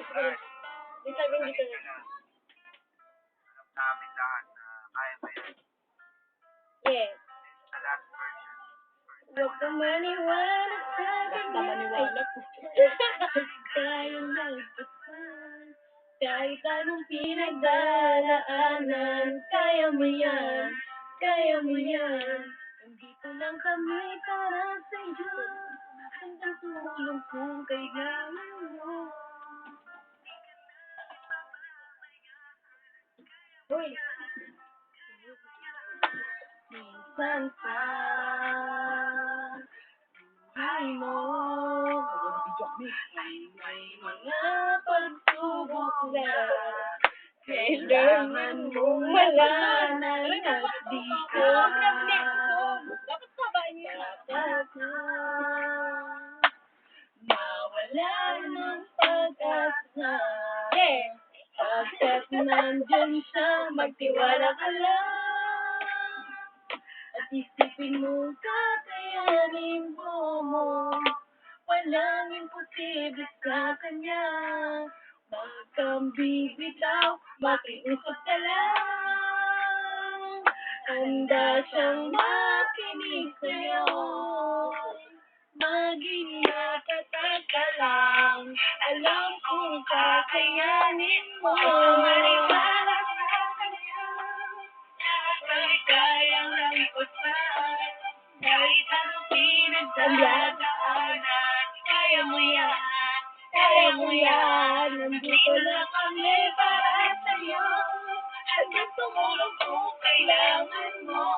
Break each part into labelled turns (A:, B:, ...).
A: Alright.
B: Yung sabing dito
A: Kanina na. Alam namin lahat na kaya mo yan.
B: Yes.
A: Sa last version.
B: Huwag kang maniwala sa
C: Basta maniwala po.
B: tayong nagpapal. Kahit anong pinagdadaanan, kaya mo yan, kaya mo yan. Nandito lang kami para sa'yo, handang tumulong kung kailangan mo. Uy! Minsan pa, ay mo, may mga pagsubok na kailangan mong malaman at di ka
C: Dapat sabahin niya.
B: dapat na mawalan ng pag-asa. Pagkat nandyan siya, magtiwala ka lang. At isipin mo, kakayanin mo. Walang imposible sa kanya. Huwag kang bibitaw, makiusap ka lang. Handa siyang makinig sa'yo. Maging matatag ka lang. Alam kong kakayanin mo. Maniwala sa kanya. Kapag kayang lampusan, kahit anong pinagdadaanan, kaya mo yan, kaya mo yan. Nandito lang kami para sa'yo, hanggang tumulong kung kailangan mo.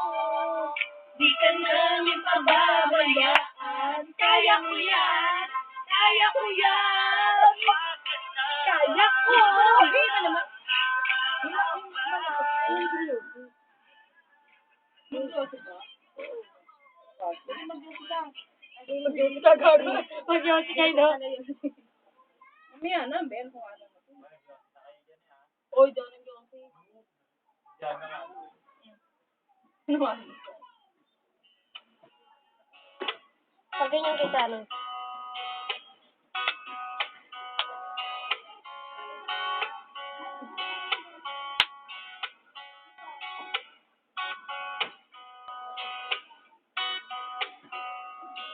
B: Di ka namin pababayaan, kaya mo yan, kaya ko yan. Kaya ko!
C: Hindi ka naman.
B: Mag-yosi kayo, no?
C: Mamaya na, Ben, kung ano.
B: Oy, daw ng yosi.
A: Diyan na nga.
C: Naman.
B: Sabi niyo kita, no?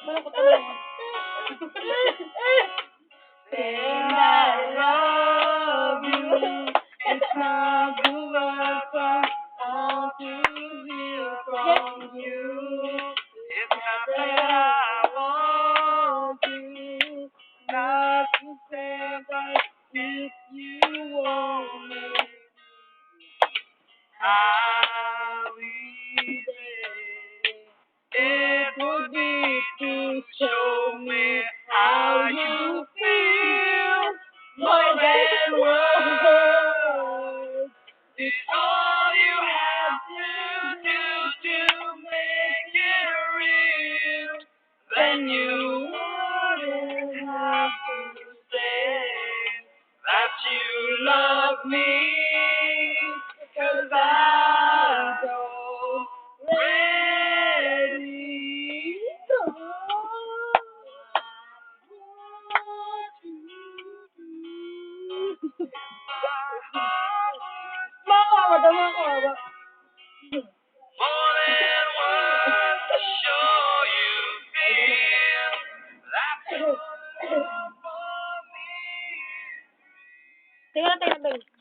B: Wala ko talaga. And I love you. It's not the word from all to hear from you.
A: It's not that I
B: want you not to say that if you want me,
A: I'll be there. It would be to show me how you feel more than words. It's all you have to do to make it real. Then you wouldn't have to say that you love me. 'Cause I'm so ready.
B: Makawa daw, makawa.
A: More than words to show you feel. That's all for me.
B: Tingnan, tingnan, tingnan.